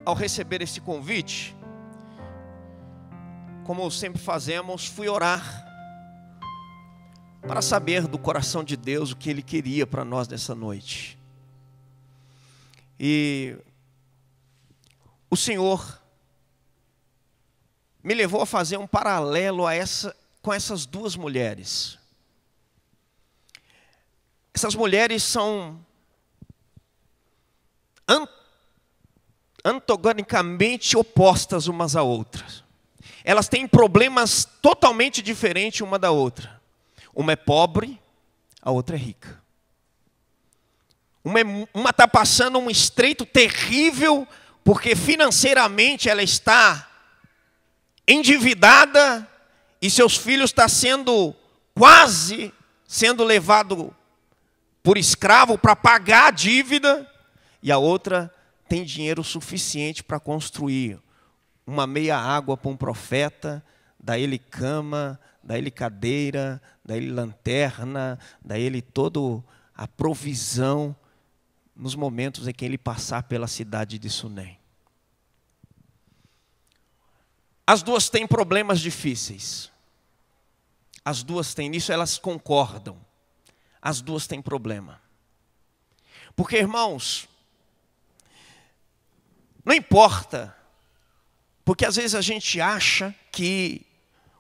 ao receber esse convite, como sempre fazemos, fui orar para saber do coração de Deus o que Ele queria para nós nessa noite. E o Senhor me levou a fazer um paralelo com essas duas mulheres. Essas mulheres são antagonicamente opostas umas a outras. Elas têm problemas totalmente diferentes uma da outra. Uma é pobre, a outra é rica. Uma está passando um estreito terrível, porque financeiramente ela está endividada e seus filhos estão quase sendo levados por escravo para pagar a dívida. E a outra tem dinheiro suficiente para construir uma meia água para um profeta, dá ele cama, dá ele cadeira, dá ele lanterna, dá ele toda a provisão nos momentos em que ele passar pela cidade de Sunem. As duas têm problemas difíceis. As duas têm, nisso elas concordam. As duas têm problema. Porque, irmãos, não importa, porque às vezes a gente acha que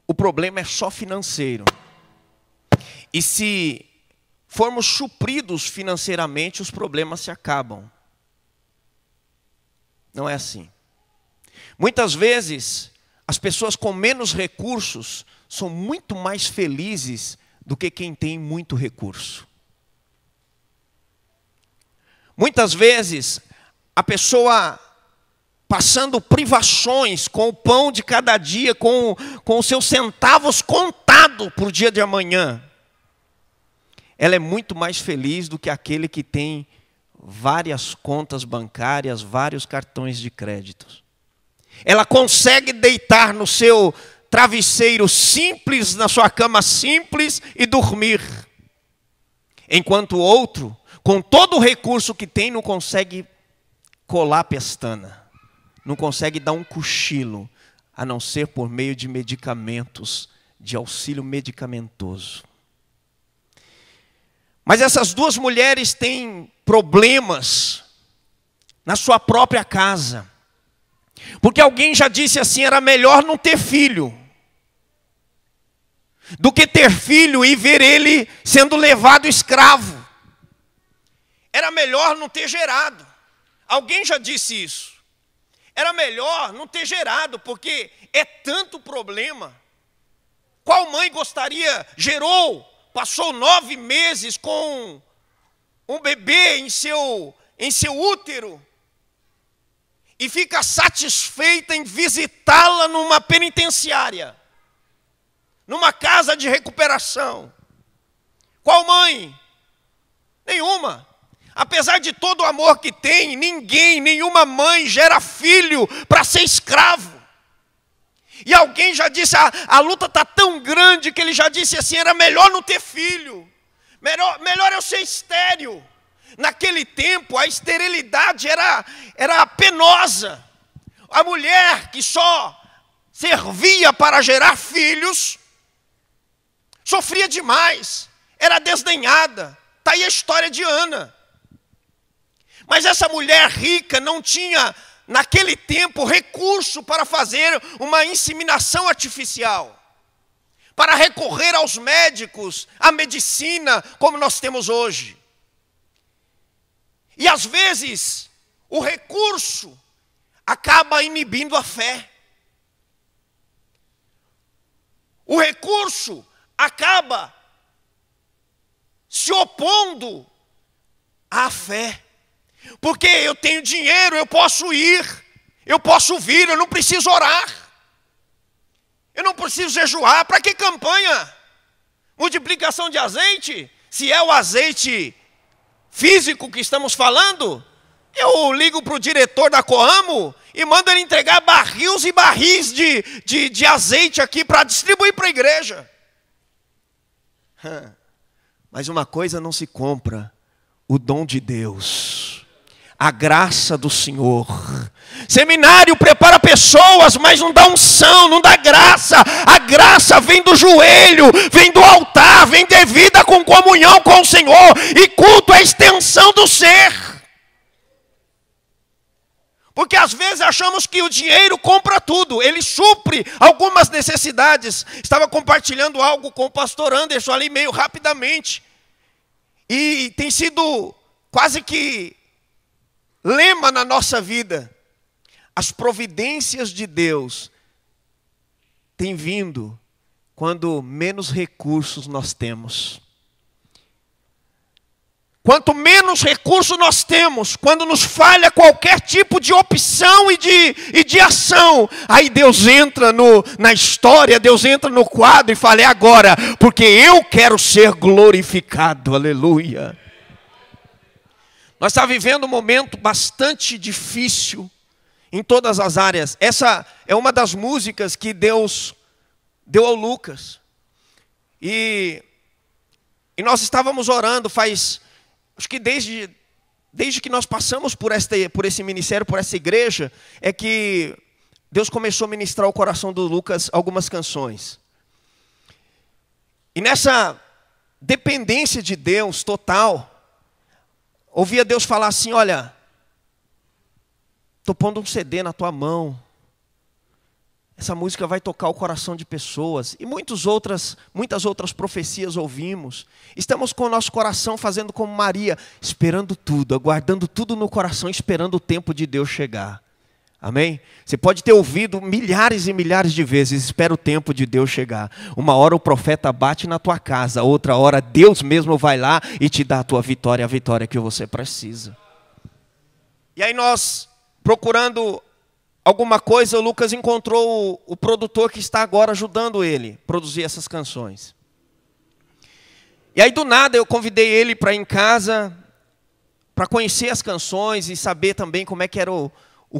o problema é só financeiro. E se formos supridos financeiramente, os problemas se acabam. Não é assim. Muitas vezes, as pessoas com menos recursos são muito mais felizes do que quem tem muito recurso. Muitas vezes, a pessoa passando privações com o pão de cada dia, com os seus centavos contados por dia de amanhã, ela é muito mais feliz do que aquele que tem várias contas bancárias, vários cartões de crédito. Ela consegue deitar no seu travesseiro simples, na sua cama simples e dormir. Enquanto o outro, com todo o recurso que tem, não consegue colar a pestana. Não consegue dar um cochilo, a não ser por meio de medicamentos, de auxílio medicamentoso. Mas essas duas mulheres têm problemas na sua própria casa. Porque alguém já disse assim, era melhor não ter filho do que ter filho e ver ele sendo levado escravo. Era melhor não ter gerado. Alguém já disse isso. Era melhor não ter gerado, porque é tanto problema. Qual mãe gerou, passou 9 meses com um bebê em seu útero e fica satisfeita em visitá-la numa penitenciária, numa casa de recuperação? Qual mãe? Nenhuma. Apesar de todo o amor que tem, nenhuma mãe gera filho para ser escravo. E alguém já disse, a luta está tão grande que ele já disse assim, era melhor não ter filho. Melhor eu ser estéril. Naquele tempo, a esterilidade era penosa. A mulher que só servia para gerar filhos, sofria demais, era desdenhada. Está aí a história de Ana. Mas essa mulher rica não tinha, naquele tempo, recurso para fazer uma inseminação artificial, para recorrer aos médicos, à medicina, como nós temos hoje. E às vezes, o recurso acaba inibindo a fé. O recurso acaba se opondo à fé. Porque eu tenho dinheiro, eu posso ir, eu posso vir, eu não preciso orar. Eu não preciso jejuar. Para que campanha? Multiplicação de azeite? Se é o azeite físico que estamos falando, eu ligo para o diretor da Coamo e mando ele entregar barris e barris de azeite aqui para distribuir para a igreja. Mas uma coisa não se compra: o dom de Deus. a graça do Senhor. Seminário prepara pessoas, mas não dá unção, não dá graça. A graça vem do joelho, vem do altar, vem de vida com comunhão com o Senhor. E culto é a extensão do ser. Porque às vezes achamos que o dinheiro compra tudo, ele supre algumas necessidades. Estava compartilhando algo com o pastor Anderson ali meio rapidamente. E tem sido quase que lema na nossa vida. As providências de Deus têm vindo quando menos recursos nós temos. Quanto menos recursos nós temos, quando nos falha qualquer tipo de opção e de ação, aí Deus entra na história, Deus entra no quadro e fala, é agora, porque eu quero ser glorificado, aleluia. Nós estamos vivendo um momento bastante difícil em todas as áreas. Essa é uma das músicas que Deus deu ao Lucas. E nós estávamos orando acho que desde que nós passamos por esse ministério, por essa igreja, é que Deus começou a ministrar ao coração do Lucas algumas canções. E nessa dependência de Deus total, ouvia Deus falar assim, olha, estou pondo um CD na tua mão. Essa música vai tocar o coração de pessoas. E muitas outras profecias ouvimos. Estamos com o nosso coração fazendo como Maria, esperando tudo, aguardando tudo no coração, esperando o tempo de Deus chegar. Amém? Você pode ter ouvido milhares e milhares de vezes, espera o tempo de Deus chegar. Uma hora o profeta bate na tua casa, outra hora Deus mesmo vai lá e te dá a tua vitória, a vitória que você precisa. E aí nós, procurando alguma coisa, o Lucas encontrou o produtor que está agora ajudando ele a produzir essas canções. E aí do nada eu convidei ele para ir em casa, para conhecer as canções e saber também como é que era o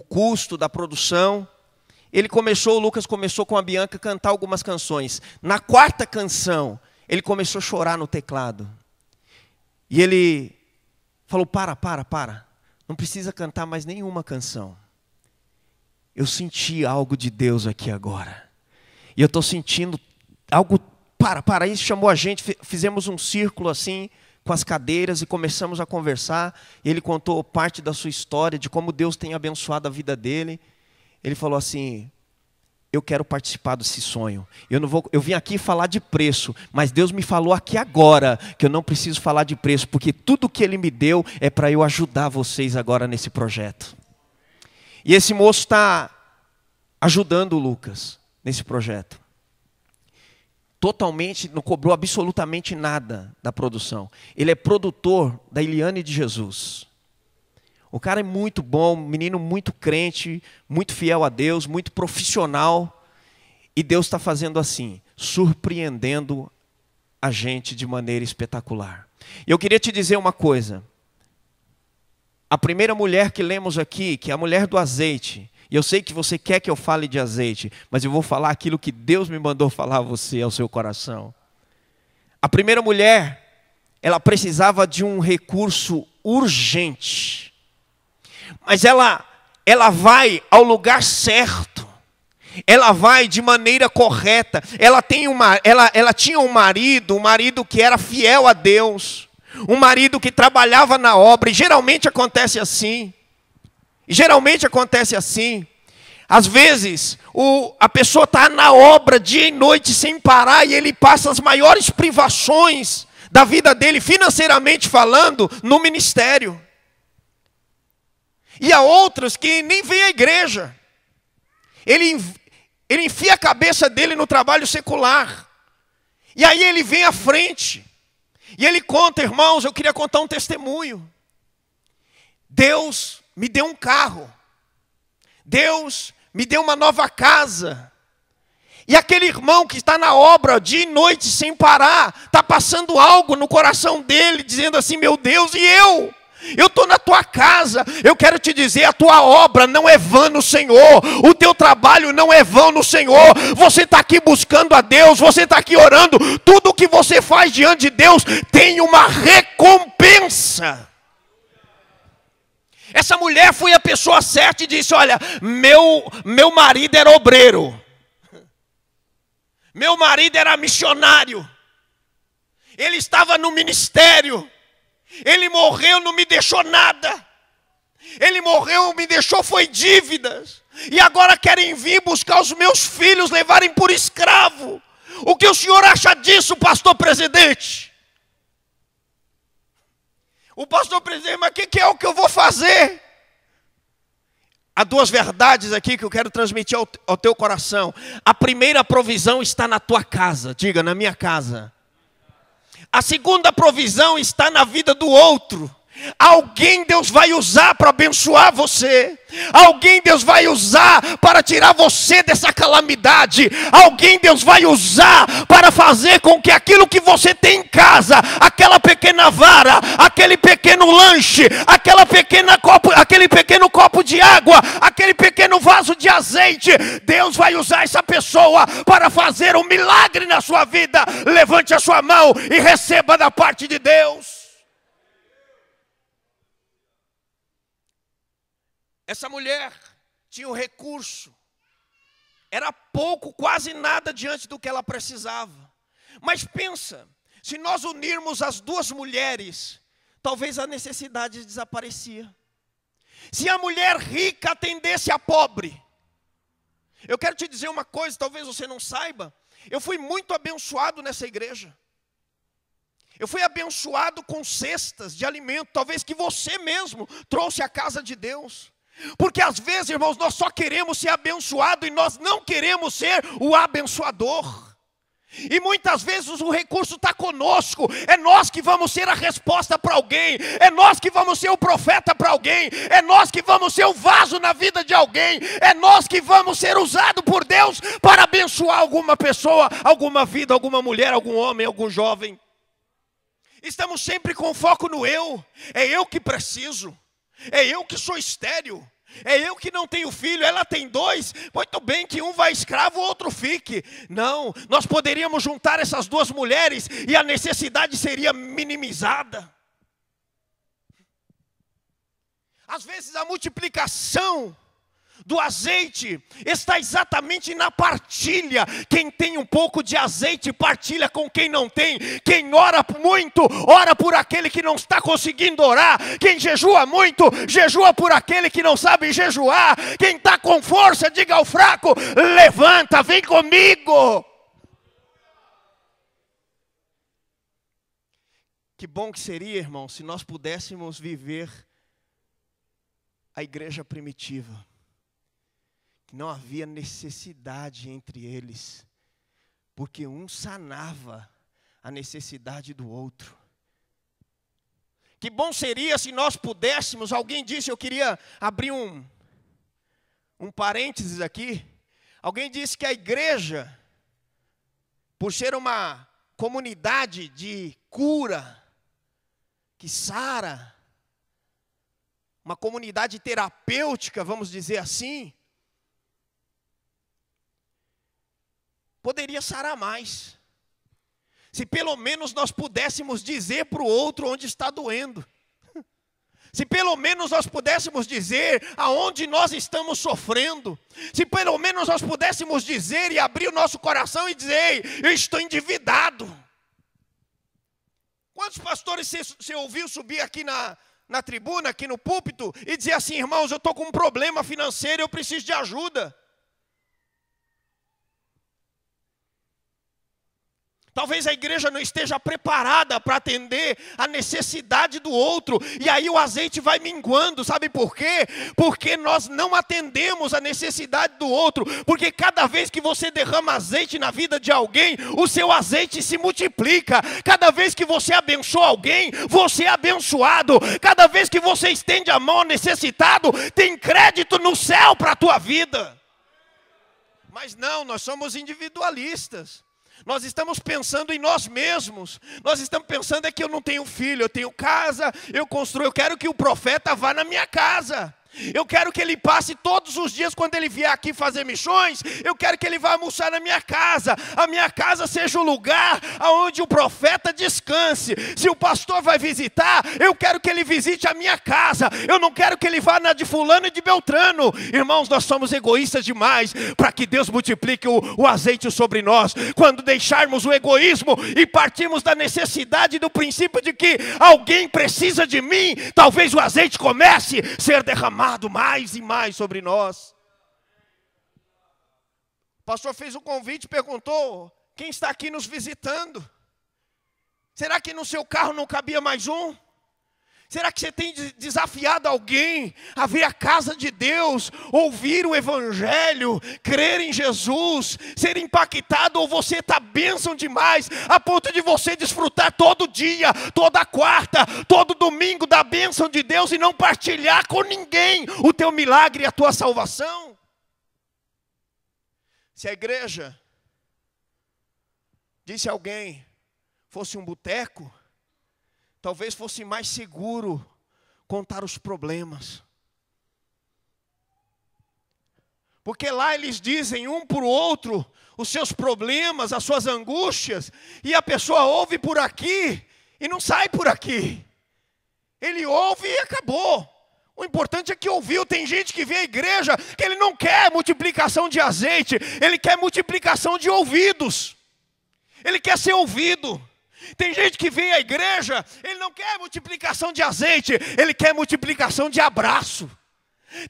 custo da produção. O Lucas começou com a Bianca a cantar algumas canções. Na quarta canção, ele começou a chorar no teclado. E ele falou, para. Não precisa cantar mais nenhuma canção. Eu senti algo de Deus aqui agora. E eu estou sentindo algo, para. Isso chamou a gente, fizemos um círculo assim, com as cadeiras e começamos a conversar. Ele contou parte da sua história, de como Deus tem abençoado a vida dele. Ele falou assim, eu quero participar desse sonho. Eu vim aqui falar de preço, mas Deus me falou aqui agora que eu não preciso falar de preço, porque tudo que Ele me deu é para eu ajudar vocês agora nesse projeto. E esse moço está ajudando o Lucas nesse projeto. Totalmente, não cobrou absolutamente nada da produção. Ele é produtor da Eliane de Jesus. O cara é muito bom, um menino muito crente, muito fiel a Deus, muito profissional. E Deus está fazendo assim, surpreendendo a gente de maneira espetacular. E eu queria te dizer uma coisa. A primeira mulher que lemos aqui, que é a mulher do azeite. E eu sei que você quer que eu fale de azeite, mas eu vou falar aquilo que Deus me mandou falar a você, ao seu coração. A primeira mulher, ela precisava de um recurso urgente. Mas ela vai ao lugar certo. Ela vai de maneira correta. Ela tinha um marido que era fiel a Deus. Um marido que trabalhava na obra. E geralmente acontece assim. Às vezes, a pessoa está na obra dia e noite sem parar. E ele passa as maiores privações da vida dele, financeiramente falando, no ministério. E há outros que nem vêm à igreja. Ele enfia a cabeça dele no trabalho secular. E aí ele vem à frente. E ele conta, irmãos, eu queria contar um testemunho. Deus me deu um carro. Deus me deu uma nova casa. E aquele irmão que está na obra dia e noite sem parar, está passando algo no coração dele, dizendo assim, meu Deus, e eu? Eu estou na tua casa, eu quero te dizer, a tua obra não é vã no Senhor, o teu trabalho não é vão no Senhor, você está aqui buscando a Deus, você está aqui orando, tudo o que você faz diante de Deus tem uma recompensa. Essa mulher foi a pessoa certa e disse: olha, meu marido era obreiro. Meu marido era missionário. Ele estava no ministério. Ele morreu, não me deixou nada. Ele morreu, me deixou foi dívidas. E agora querem vir buscar os meus filhos, levarem por escravo. O que o senhor acha disso, pastor presidente? O pastor presidente, mas o que é o que eu vou fazer? Há duas verdades aqui que eu quero transmitir ao teu coração. A primeira provisão está na tua casa. Diga, na minha casa. A segunda provisão está na vida do outro. Alguém Deus vai usar para abençoar você. Alguém Deus vai usar para tirar você dessa calamidade. Alguém Deus vai usar para fazer com que aquilo que você tem em casa, aquela pequena vara, aquele pequeno lanche, aquele pequeno copo de água, aquele pequeno vaso de azeite, Deus vai usar essa pessoa para fazer um milagre na sua vida. Levante a sua mão e receba da parte de Deus. Essa mulher tinha um recurso, era pouco, quase nada diante do que ela precisava. Mas pensa, se nós unirmos as duas mulheres, talvez a necessidade desaparecia. Se a mulher rica atendesse a pobre. Eu quero te dizer uma coisa, talvez você não saiba, eu fui muito abençoado nessa igreja. Eu fui abençoado com cestas de alimento, talvez que você mesmo trouxe à casa de Deus. Porque às vezes, irmãos, nós só queremos ser abençoados e nós não queremos ser o abençoador. E muitas vezes o recurso está conosco, é nós que vamos ser a resposta para alguém, é nós que vamos ser o profeta para alguém, é nós que vamos ser o vaso na vida de alguém, é nós que vamos ser usados por Deus para abençoar alguma pessoa, alguma vida, alguma mulher, algum homem, algum jovem. Estamos sempre com foco no eu, é eu que preciso. É eu que sou estéril, é eu que não tenho filho, ela tem dois, muito bem que um vai escravo, o outro fique. Não, nós poderíamos juntar essas duas mulheres e a necessidade seria minimizada. Às vezes a multiplicação do azeite está exatamente na partilha. Quem tem um pouco de azeite partilha com quem não tem. Quem ora muito, ora por aquele que não está conseguindo orar. Quem jejua muito, jejua por aquele que não sabe jejuar. Quem está com força, diga ao fraco: levanta, vem comigo. Que bom que seria, irmão, se nós pudéssemos viver a igreja primitiva. Não havia necessidade entre eles, porque um sanava a necessidade do outro. Que bom seria se nós pudéssemos, alguém disse, eu queria abrir um parênteses aqui. Alguém disse que a igreja, por ser uma comunidade de cura, que sara, uma comunidade terapêutica, vamos dizer assim, poderia sarar mais. Se pelo menos nós pudéssemos dizer para o outro onde está doendo. Se pelo menos nós pudéssemos dizer aonde nós estamos sofrendo. Se pelo menos nós pudéssemos dizer e abrir o nosso coração e dizer: ei, eu estou endividado. Quantos pastores você ouviu subir aqui na tribuna, aqui no púlpito, e dizer assim: irmãos, eu estou com um problema financeiro, eu preciso de ajuda. Talvez a igreja não esteja preparada para atender a necessidade do outro. E aí o azeite vai minguando. Sabe por quê? Porque nós não atendemos a necessidade do outro. Porque cada vez que você derrama azeite na vida de alguém, o seu azeite se multiplica. Cada vez que você abençoa alguém, você é abençoado. Cada vez que você estende a mão ao necessitado, tem crédito no céu para a tua vida. Mas não, nós somos individualistas. Nós estamos pensando em nós mesmos. Nós estamos pensando é que eu não tenho filho, eu tenho casa, eu construo, eu quero que o profeta vá na minha casa. Eu quero que ele passe todos os dias, quando ele vier aqui fazer missões, eu quero que ele vá almoçar na minha casa. A minha casa seja o lugar onde o profeta descanse. Se o pastor vai visitar, eu quero que ele visite a minha casa. Eu não quero que ele vá na de fulano e de Beltrano. Irmãos, nós somos egoístas demais para que Deus multiplique o azeite sobre nós. Quando deixarmos o egoísmo e partirmos da necessidade, do princípio de que alguém precisa de mim, talvez o azeite comece a ser derramado mais e mais sobre nós. O pastor fez um convite, perguntou: quem está aqui nos visitando? Será que no seu carro não cabia mais um? Será que você tem desafiado alguém a ver a casa de Deus, ouvir o evangelho, crer em Jesus, ser impactado? Ou você está bênção demais, a ponto de você desfrutar todo dia, toda quarta, todo domingo da bênção de Deus e não partilhar com ninguém o teu milagre e a tua salvação? Se a igreja, disse alguém, fosse um boteco, talvez fosse mais seguro contar os problemas. Porque lá eles dizem um para o outro os seus problemas, as suas angústias, e a pessoa ouve por aqui e não sai por aqui. Ele ouve e acabou. O importante é que ouviu. Tem gente que vem à igreja que ele não quer multiplicação de azeite, ele quer multiplicação de ouvidos. Ele quer ser ouvido. Tem gente que vem à igreja, ele não quer multiplicação de azeite, ele quer multiplicação de abraço.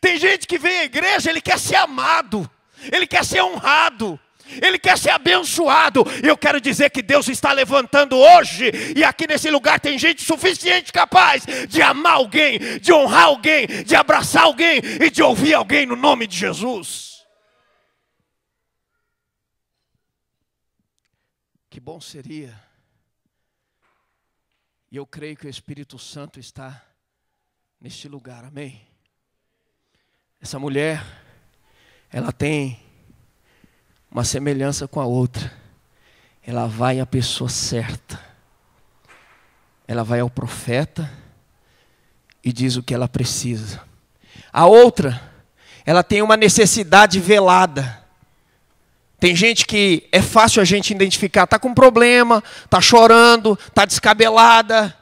Tem gente que vem à igreja, ele quer ser amado, ele quer ser honrado, ele quer ser abençoado. E eu quero dizer que Deus está levantando hoje, e aqui nesse lugar tem gente suficiente capaz de amar alguém, de honrar alguém, de abraçar alguém e de ouvir alguém no nome de Jesus. Que bom seria. E eu creio que o Espírito Santo está neste lugar, amém? Essa mulher, ela tem uma semelhança com a outra. Ela vai à pessoa certa. Ela vai ao profeta e diz o que ela precisa. A outra, ela tem uma necessidade velada. Tem gente que é fácil a gente identificar, está com problema, está chorando, está descabelada.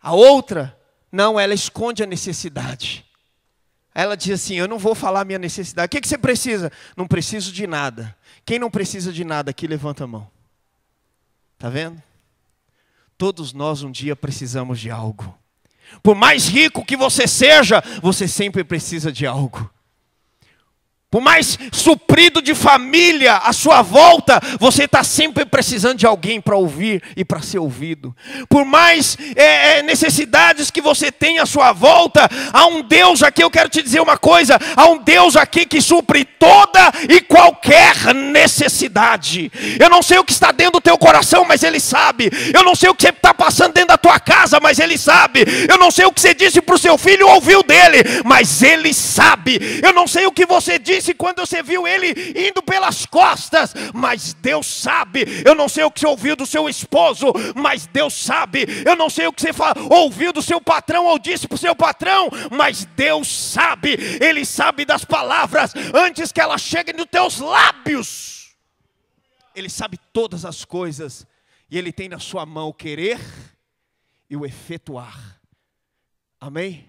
A outra, não, ela esconde a necessidade. Ela diz assim: eu não vou falar a minha necessidade. O que você precisa? Não preciso de nada. Quem não precisa de nada aqui, levanta a mão. Está vendo? Todos nós um dia precisamos de algo. Por mais rico que você seja, você sempre precisa de algo. Por mais suprido de família à sua volta, você está sempre precisando de alguém para ouvir e para ser ouvido. Por mais necessidades que você tem à sua volta, há um Deus aqui, eu quero te dizer uma coisa, há um Deus aqui que supre toda e qualquer necessidade. Eu não sei o que está dentro do teu coração, mas Ele sabe. Eu não sei o que você está passando dentro da tua casa, mas Ele sabe. Eu não sei o que você disse para o seu filho, ouviu dele, mas Ele sabe. Eu não sei o que você disse quando você viu ele indo pelas costas, mas Deus sabe. Eu não sei o que você ouviu do seu esposo, mas Deus sabe. Eu não sei o que você ouviu do seu patrão ou disse para o seu patrão, mas Deus sabe. Ele sabe das palavras antes que elas cheguem nos teus lábios. Ele sabe todas as coisas e Ele tem na sua mão o querer e o efetuar. Amém?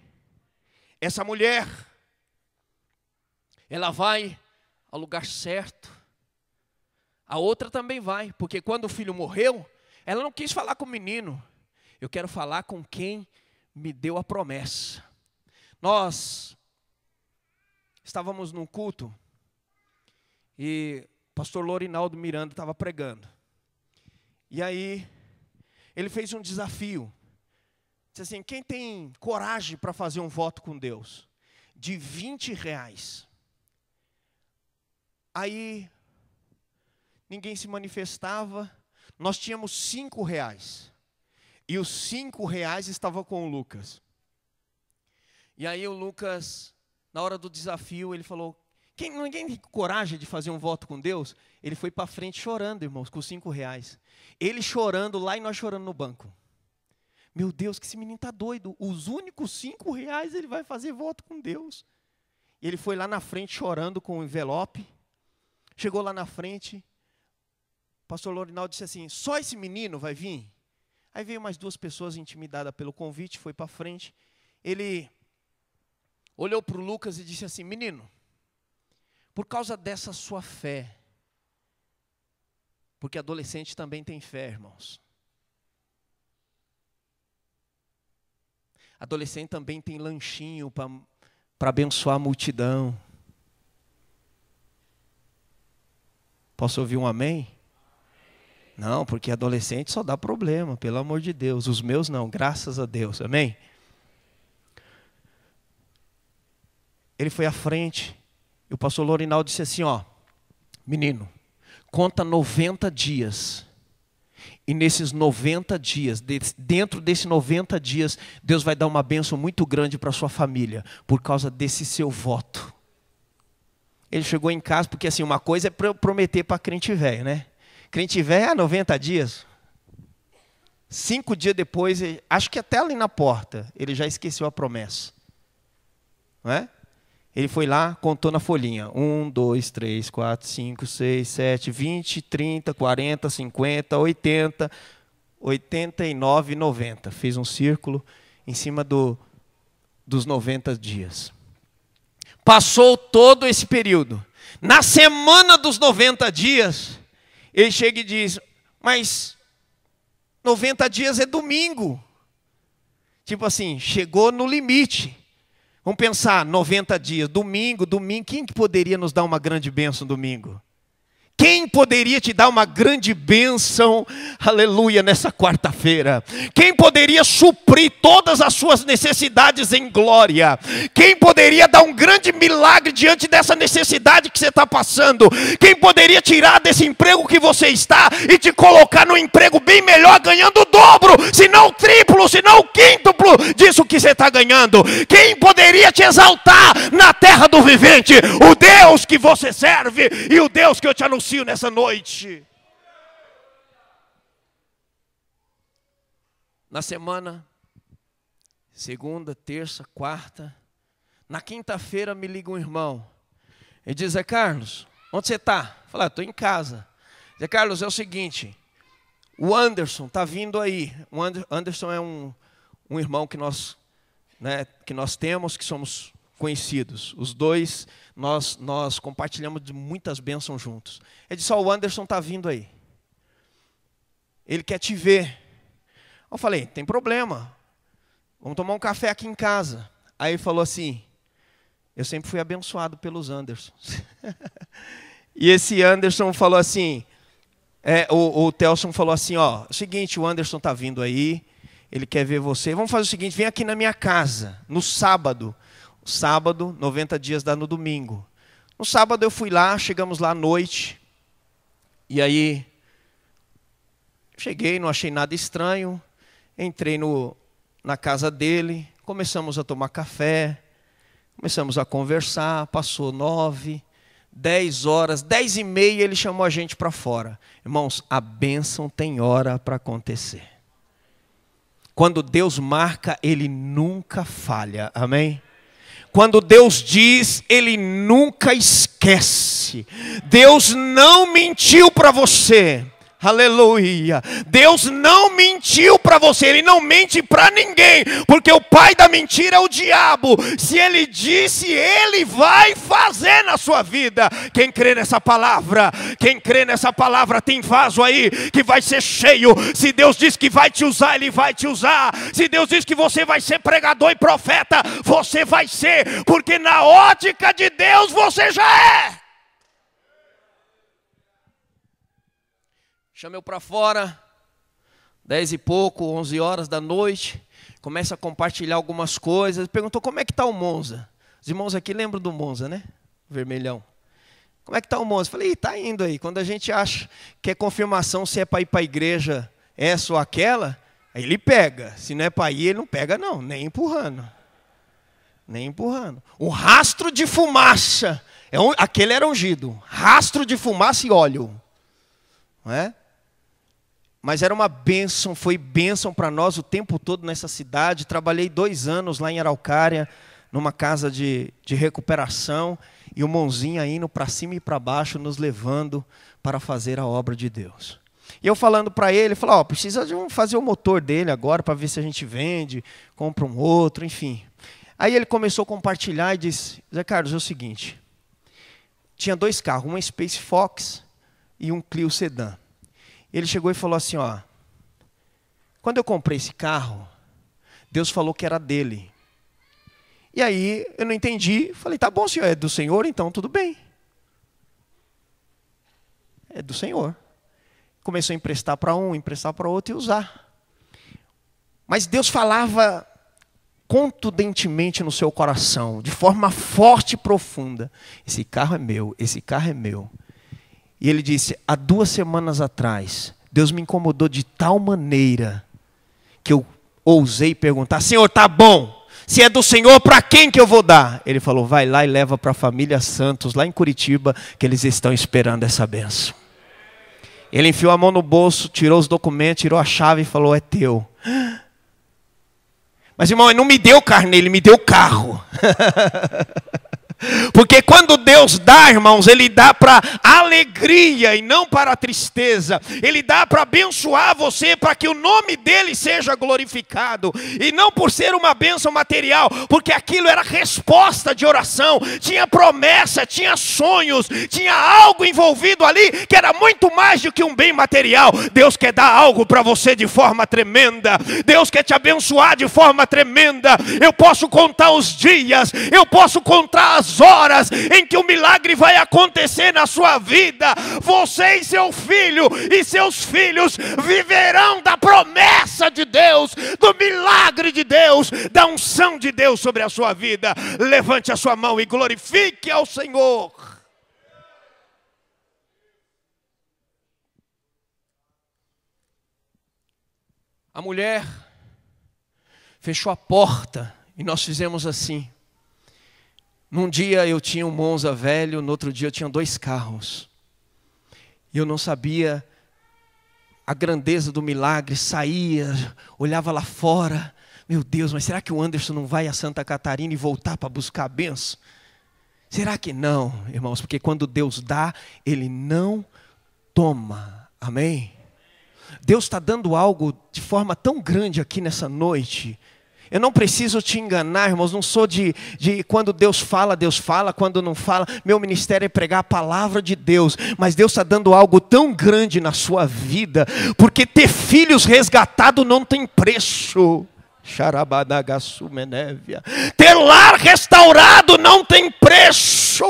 Essa mulher, ela vai ao lugar certo. A outra também vai, porque quando o filho morreu, ela não quis falar com o menino. Eu quero falar com quem me deu a promessa. Nós estávamos num culto e o pastor Lorinaldo Miranda estava pregando. E aí ele fez um desafio. Disse assim: quem tem coragem para fazer um voto com Deus? De R$20. Aí, ninguém se manifestava. Nós tínhamos R$5. E os R$5 estavam com o Lucas. E aí o Lucas, na hora do desafio, ele falou: ninguém tem coragem de fazer um voto com Deus? Ele foi para frente chorando, irmãos, com os R$5. Ele chorando lá e nós chorando no banco. Meu Deus, que esse menino está doido. Os únicos R$5 ele vai fazer voto com Deus. E ele foi lá na frente chorando com o envelope. Chegou lá na frente. O pastor Lorinaldo disse assim, só esse menino vai vir? Aí veio mais 2 pessoas intimidadas pelo convite, foi para frente. Ele olhou para o Lucas e disse assim, menino, por causa dessa sua fé, porque adolescente também tem fé, irmãos. Adolescente também tem lanchinho para abençoar a multidão. Posso ouvir um amém? Não, porque adolescente só dá problema, pelo amor de Deus. Os meus não, graças a Deus, amém? Ele foi à frente, e o pastor Lorinaldo disse assim, ó, menino, conta 90 dias, e nesses 90 dias, dentro desses 90 dias, Deus vai dar uma bênção muito grande para a sua família, por causa desse seu voto. Ele chegou em casa, porque assim, uma coisa é prometer para crente velho, né? Crente velho, 90 dias. 5 dias depois, acho que até ali na porta, ele já esqueceu a promessa. Não é? Ele foi lá, contou na folhinha. 1, 2, 3, 4, 5, 6, 7, 20, 30, 40, 50, 80, 89, 90. Fez um círculo em cima dos 90 dias. Passou todo esse período. Na semana dos 90 dias, ele chega e diz, mas 90 dias é domingo. Tipo assim, chegou no limite. Vamos pensar, 90 dias, domingo, quem que poderia nos dar uma grande bênção domingo? Quem poderia te dar uma grande bênção, aleluia, nessa quarta-feira? Quem poderia suprir todas as suas necessidades em glória? Quem poderia dar um grande milagre diante dessa necessidade que você está passando? Quem poderia tirar desse emprego que você está e te colocar num emprego bem melhor, ganhando o dobro, se não o triplo, se não o quíntuplo disso que você está ganhando? Quem poderia te exaltar na terra do vivente? O Deus que você serve e o Deus que eu te anuncio nessa noite. Na semana, segunda, terça, quarta, na quinta-feira me liga um irmão. Ele diz, Zé Carlos, onde você está? Eu falei, estou em casa. Zé Carlos, é o seguinte, o Anderson está vindo aí. O Anderson é um irmão que nós temos, que somos conhecidos. Os dois, nós compartilhamos de muitas bênçãos juntos. Ele disse, o Anderson está vindo aí. Ele quer te ver. Eu falei, tem problema. Vamos tomar um café aqui em casa. Aí ele falou assim, eu sempre fui abençoado pelos Andersons. E esse Anderson falou assim, o Telson falou assim, ó, seguinte, o Anderson está vindo aí, ele quer ver você. Vamos fazer o seguinte, vem aqui na minha casa, no sábado. Sábado, 90 dias dá no domingo. No sábado eu fui lá, chegamos lá à noite. E aí, cheguei, não achei nada estranho. Entrei na casa dele, começamos a tomar café. Começamos a conversar, passou 9, 10 horas, 10h30 ele chamou a gente para fora. Irmãos, a bênção tem hora para acontecer. Quando Deus marca, Ele nunca falha, amém? Quando Deus diz, Ele nunca esquece. Deus não mentiu para você. Aleluia. Deus não mentiu para você. Ele não mente para ninguém. Porque o pai da mentira é o diabo. Se ele disse, ele vai fazer na sua vida. Quem crê nessa palavra? Quem crê nessa palavra tem vaso aí que vai ser cheio. Se Deus diz que vai te usar, Ele vai te usar. Se Deus diz que você vai ser pregador e profeta, você vai ser. Porque na ótica de Deus você já é. Chamei para fora, 10 e pouco, 11 horas da noite, começa a compartilhar algumas coisas, perguntou como é que está o Monza. Os irmãos aqui lembram do Monza, né? Vermelhão. Como é que está o Monza? Falei, está indo aí. Quando a gente acha que é confirmação se é para ir para a igreja essa ou aquela, aí ele pega. Se não é para ir, ele não pega não, nem empurrando. Nem empurrando. O rastro de fumaça, aquele era ungido, rastro de fumaça e óleo. Não é? Mas era uma bênção, foi bênção para nós o tempo todo nessa cidade. Trabalhei 2 anos lá em Araucária, numa casa de recuperação, e o mãozinha indo para cima e para baixo, nos levando para fazer a obra de Deus. E eu falando para ele, ele falou, precisa fazer o motor dele agora, para ver se a gente vende, compra um outro, enfim. Aí ele começou a compartilhar e disse, Zé Carlos, é o seguinte, tinha 2 carros, uma Space Fox e um Clio Sedan. Ele chegou e falou assim, quando eu comprei esse carro, Deus falou que era dele. E aí eu não entendi, falei, tá bom, senhor, é do Senhor, então tudo bem. É do Senhor. Começou a emprestar para um, emprestar para outro e usar. Mas Deus falava contundentemente no seu coração, de forma forte e profunda. Esse carro é meu, esse carro é meu. E ele disse, há 2 semanas atrás, Deus me incomodou de tal maneira que eu ousei perguntar, Senhor, tá bom, se é do Senhor, para quem que eu vou dar? Ele falou, vai lá e leva para a família Santos, lá em Curitiba, que eles estão esperando essa bênção. Ele enfiou a mão no bolso, tirou os documentos, tirou a chave e falou, é teu. Mas irmão, ele não me deu carne, ele me deu carro. Porque quando Deus dá, irmãos, Ele dá para alegria e não para a tristeza. Ele dá para abençoar você, para que o nome dEle seja glorificado. E não por ser uma bênção material, porque aquilo era resposta de oração. Tinha promessa, tinha sonhos, tinha algo envolvido ali que era muito mais do que um bem material. Deus quer dar algo para você de forma tremenda. Deus quer te abençoar de forma tremenda. Eu posso contar os dias, eu posso contar as horas em que o milagre vai acontecer na sua vida. Você e seu filho e seus filhos viverão da promessa de Deus, do milagre de Deus, da unção de Deus sobre a sua vida. Levante a sua mão e glorifique ao Senhor. A mulher fechou a porta e nós fizemos assim. Num dia eu tinha um Monza velho, no outro dia eu tinha 2 carros. E eu não sabia a grandeza do milagre, saía, olhava lá fora. Meu Deus, mas será que o Anderson não vai a Santa Catarina e voltar para buscar a benção? Será que não, irmãos? Porque quando Deus dá, Ele não toma. Amém? Deus está dando algo de forma tão grande aqui nessa noite. Eu não preciso te enganar, irmãos, não sou de quando Deus fala, quando não fala. Meu ministério é pregar a palavra de Deus. Mas Deus está dando algo tão grande na sua vida, porque ter filhos resgatados não tem preço. Ter lar restaurado não tem preço.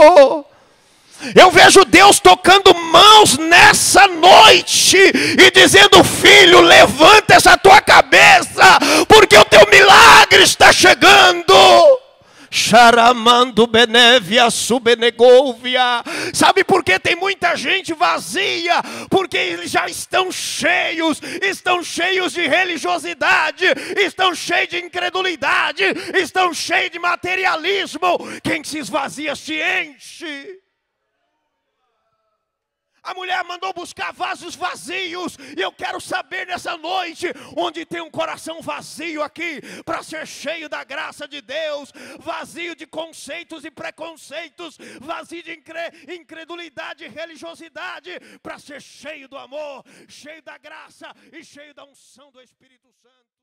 Eu vejo Deus tocando mãos nessa noite e dizendo, filho, levanta essa tua cabeça, porque o teu milagre está chegando. Charamando Benévia Subenegóvia. Sabe por que tem muita gente vazia? Porque eles já estão cheios de religiosidade, estão cheios de incredulidade, estão cheios de materialismo. Quem se esvazia se enche. A mulher mandou buscar vasos vazios. E eu quero saber nessa noite, onde tem um coração vazio aqui, para ser cheio da graça de Deus, vazio de conceitos e preconceitos, vazio de incredulidade e religiosidade, para ser cheio do amor, cheio da graça e cheio da unção do Espírito Santo.